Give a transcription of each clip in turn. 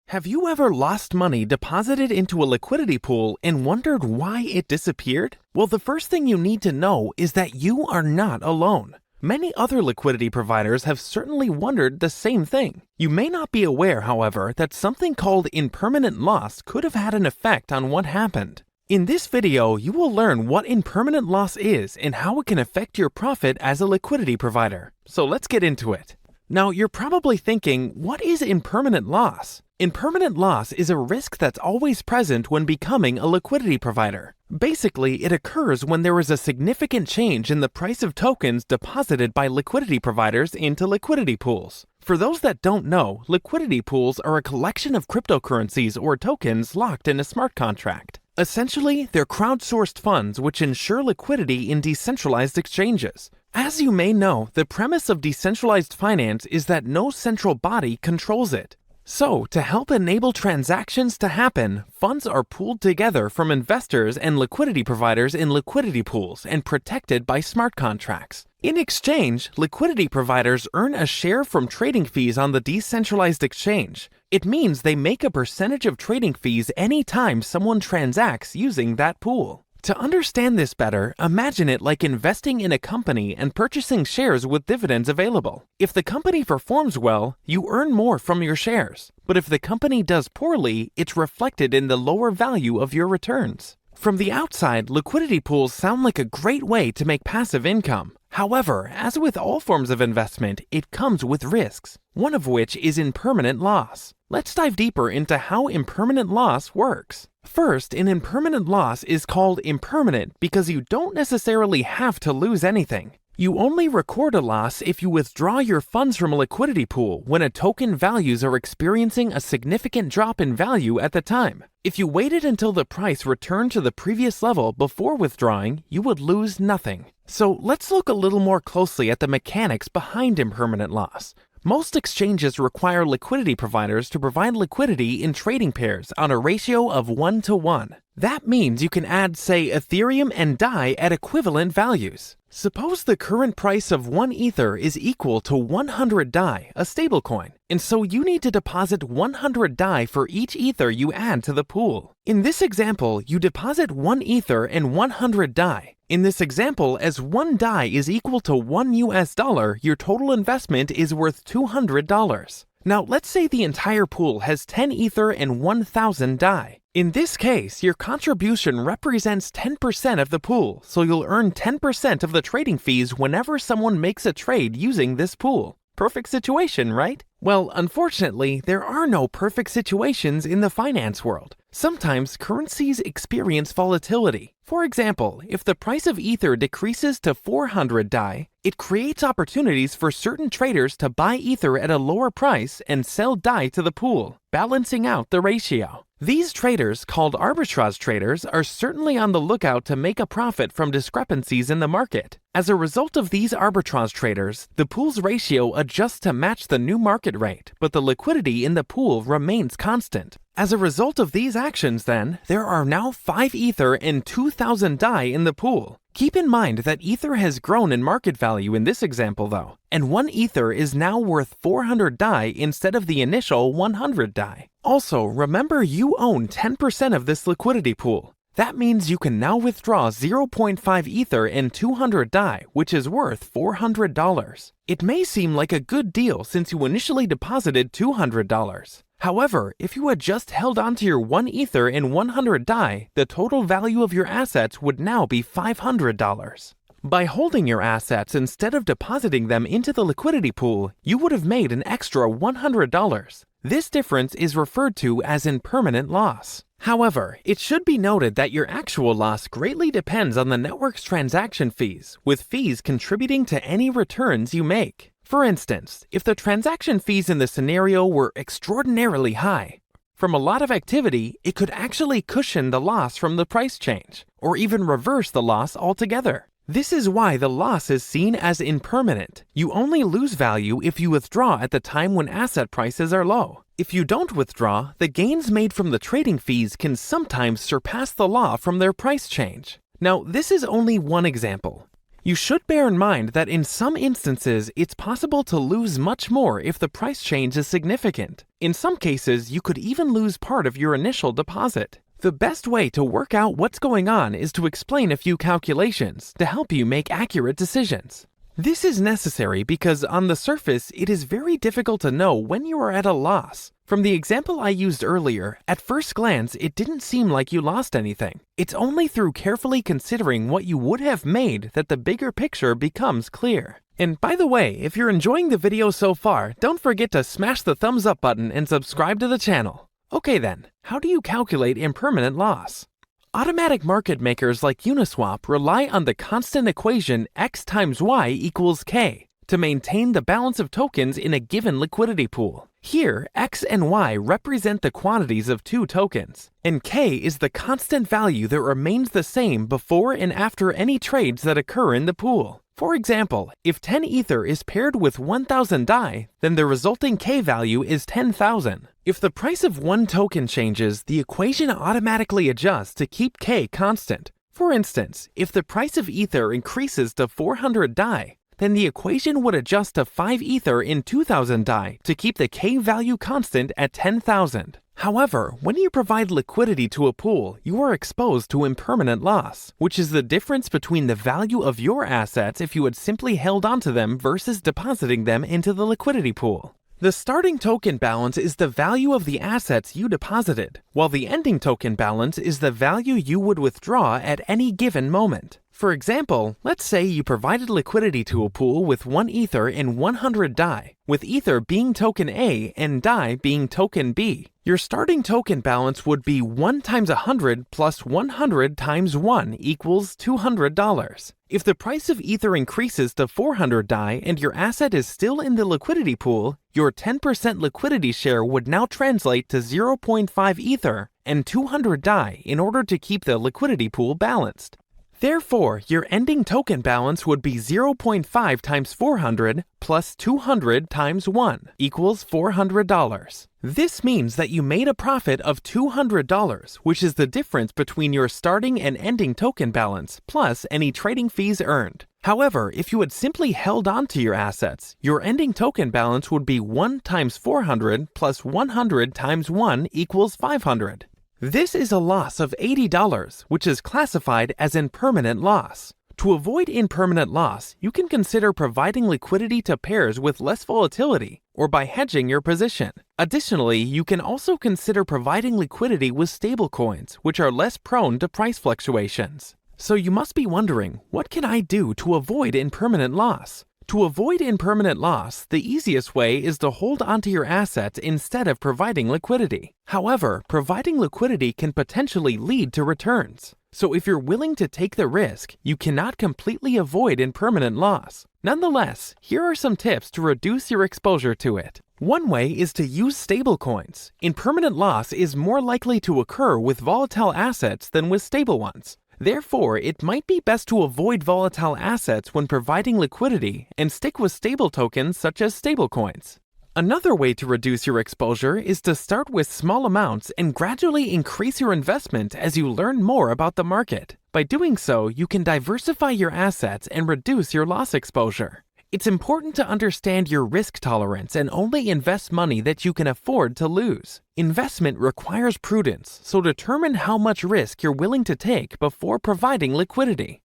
Have you ever lost money deposited into a liquidity pool and wondered why it disappeared? Well, the first thing you need to know is that you are not alone. Many other liquidity providers have certainly wondered the same thing. You may not be aware, however, that something called impermanent loss could have had an effect on what happened. In this video, you will learn what impermanent loss is and how it can affect your profit as a liquidity provider. So let's get into it. Now, you're probably thinking, what is impermanent loss? Impermanent loss is a risk that's always present when becoming a liquidity provider. Basically, it occurs when there is a significant change in the price of tokens deposited by liquidity providers into liquidity pools. For those that don't know, liquidity pools are a collection of cryptocurrencies or tokens locked in a smart contract. Essentially, they're crowdsourced funds which ensure liquidity in decentralized exchanges. As you may know, the premise of decentralized finance is that no central body controls it. So, to help enable transactions to happen, funds are pooled together from investors and liquidity providers in liquidity pools and protected by smart contracts. In exchange, liquidity providers earn a share from trading fees on the decentralized exchange. It means they make a percentage of trading fees anytime someone transacts using that pool. To understand this better, imagine it like investing in a company and purchasing shares with dividends available. If the company performs well, you earn more from your shares. But if the company does poorly, it's reflected in the lower value of your returns. From the outside, liquidity pools sound like a great way to make passive income. However, as with all forms of investment, it comes with risks, one of which is impermanent loss. Let's dive deeper into how impermanent loss works. First, an impermanent loss is called impermanent because you don't necessarily have to lose anything. You only record a loss if you withdraw your funds from a liquidity pool when a token values are experiencing a significant drop in value at the time. If you waited until the price returned to the previous level before withdrawing, you would lose nothing. So let's look a little more closely at the mechanics behind impermanent loss. Most exchanges require liquidity providers to provide liquidity in trading pairs on a ratio of 1-to-1. That means you can add, say, Ethereum and DAI at equivalent values. Suppose the current price of 1 Ether is equal to 100 DAI, a stablecoin, and so you need to deposit 100 DAI for each Ether you add to the pool. In this example, you deposit 1 Ether and 100 DAI. In this example, as 1 DAI is equal to $1, your total investment is worth $200. Now, let's say the entire pool has 10 Ether and 1,000 DAI. In this case, your contribution represents 10% of the pool, so you'll earn 10% of the trading fees whenever someone makes a trade using this pool. Perfect situation, right? Well, unfortunately, there are no perfect situations in the finance world. Sometimes currencies experience volatility. For example, if the price of Ether decreases to 400 DAI, it creates opportunities for certain traders to buy Ether at a lower price and sell DAI to the pool, balancing out the ratio. These traders, called arbitrage traders, are certainly on the lookout to make a profit from discrepancies in the market. As a result of these arbitrage traders, the pool's ratio adjusts to match the new market rate, but the liquidity in the pool remains constant. As a result of these actions, then, there are now 5 Ether and 2,000 DAI in the pool. Keep in mind that Ether has grown in market value in this example, though, and 1 Ether is now worth 400 DAI instead of the initial 100 DAI. Also, remember you own 10% of this liquidity pool. That means you can now withdraw 0.5 Ether and 200 DAI, which is worth $400. It may seem like a good deal since you initially deposited $200. However, if you had just held onto your 1 Ether and 100 DAI, the total value of your assets would now be $500. By holding your assets instead of depositing them into the liquidity pool, you would have made an extra $100. This difference is referred to as impermanent loss. However, it should be noted that your actual loss greatly depends on the network's transaction fees, with fees contributing to any returns you make. For instance, if the transaction fees in the scenario were extraordinarily high, from a lot of activity, it could actually cushion the loss from the price change, or even reverse the loss altogether. This is why the loss is seen as impermanent. You only lose value if you withdraw at the time when asset prices are low. If you don't withdraw, the gains made from the trading fees can sometimes surpass the loss from their price change. Now, this is only one example. You should bear in mind that in some instances, it's possible to lose much more if the price change is significant. In some cases, you could even lose part of your initial deposit. The best way to work out what's going on is to explain a few calculations to help you make accurate decisions. This is necessary because on the surface, it is very difficult to know when you are at a loss. From the example I used earlier, at first glance, it didn't seem like you lost anything. It's only through carefully considering what you would have made that the bigger picture becomes clear. And by the way, if you're enjoying the video so far, don't forget to smash the thumbs up button and subscribe to the channel. Okay then, how do you calculate impermanent loss? Automatic market makers like Uniswap rely on the constant equation x times y equals k to maintain the balance of tokens in a given liquidity pool. Here, x and y represent the quantities of two tokens, and k is the constant value that remains the same before and after any trades that occur in the pool. For example, if 10 Ether is paired with 1,000 DAI, then the resulting K value is 10,000. If the price of one token changes, the equation automatically adjusts to keep K constant. For instance, if the price of Ether increases to 400 DAI, then the equation would adjust to 5 Ether in 2,000 DAI to keep the K value constant at 10,000. However, when you provide liquidity to a pool, you are exposed to impermanent loss, which is the difference between the value of your assets if you had simply held onto them versus depositing them into the liquidity pool. The starting token balance is the value of the assets you deposited, while the ending token balance is the value you would withdraw at any given moment. For example, let's say you provided liquidity to a pool with 1 Ether and 100 DAI, with Ether being token A and DAI being token B. Your starting token balance would be 1 times 100 plus 100 times 1 equals $200. If the price of Ether increases to 400 DAI and your asset is still in the liquidity pool, your 10% liquidity share would now translate to 0.5 Ether and 200 DAI in order to keep the liquidity pool balanced. Therefore, your ending token balance would be 0.5 times 400 plus 200 times 1 equals $400. This means that you made a profit of $200, which is the difference between your starting and ending token balance plus any trading fees earned. However, if you had simply held on to your assets, your ending token balance would be 1 times 400 plus 100 times 1 equals 500. This is a loss of $80, which is classified as impermanent loss. To avoid impermanent loss, you can consider providing liquidity to pairs with less volatility or by hedging your position. Additionally, you can also consider providing liquidity with stablecoins, which are less prone to price fluctuations. So you must be wondering, what can I do to avoid impermanent loss? To avoid impermanent loss, the easiest way is to hold onto your assets instead of providing liquidity. However, providing liquidity can potentially lead to returns. So if you're willing to take the risk, you cannot completely avoid impermanent loss. Nonetheless, here are some tips to reduce your exposure to it. One way is to use stablecoins. Impermanent loss is more likely to occur with volatile assets than with stable ones. Therefore, it might be best to avoid volatile assets when providing liquidity and stick with stable tokens such as stablecoins. Another way to reduce your exposure is to start with small amounts and gradually increase your investment as you learn more about the market. By doing so, you can diversify your assets and reduce your loss exposure. It's important to understand your risk tolerance and only invest money that you can afford to lose. Investment requires prudence, so determine how much risk you're willing to take before providing liquidity.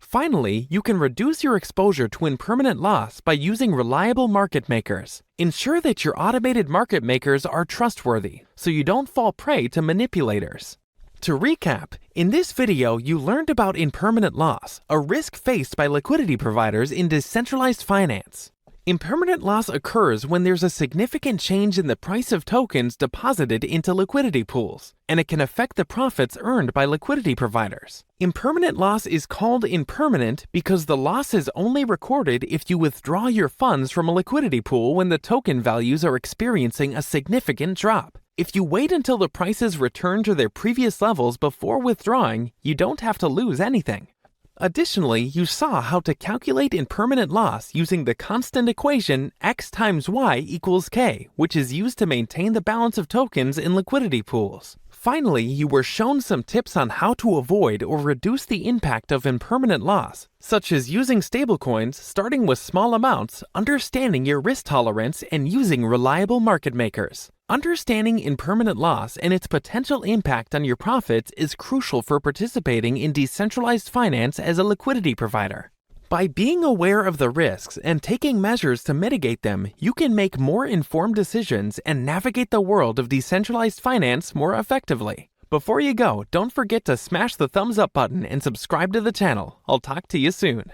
Finally, you can reduce your exposure to impermanent loss by using reliable market makers. Ensure that your automated market makers are trustworthy, so you don't fall prey to manipulators. To recap, in this video you learned about impermanent loss, a risk faced by liquidity providers in decentralized finance. Impermanent loss occurs when there's a significant change in the price of tokens deposited into liquidity pools, and it can affect the profits earned by liquidity providers. Impermanent loss is called impermanent because the loss is only recorded if you withdraw your funds from a liquidity pool when the token values are experiencing a significant drop. If you wait until the prices return to their previous levels before withdrawing, you don't have to lose anything. Additionally, you saw how to calculate impermanent loss using the constant equation x times y equals k, which is used to maintain the balance of tokens in liquidity pools. Finally, you were shown some tips on how to avoid or reduce the impact of impermanent loss, such as using stablecoins, starting with small amounts, understanding your risk tolerance, and using reliable market makers. Understanding impermanent loss and its potential impact on your profits is crucial for participating in decentralized finance as a liquidity provider. By being aware of the risks and taking measures to mitigate them, you can make more informed decisions and navigate the world of decentralized finance more effectively. Before you go, don't forget to smash the thumbs up button and subscribe to the channel. I'll talk to you soon.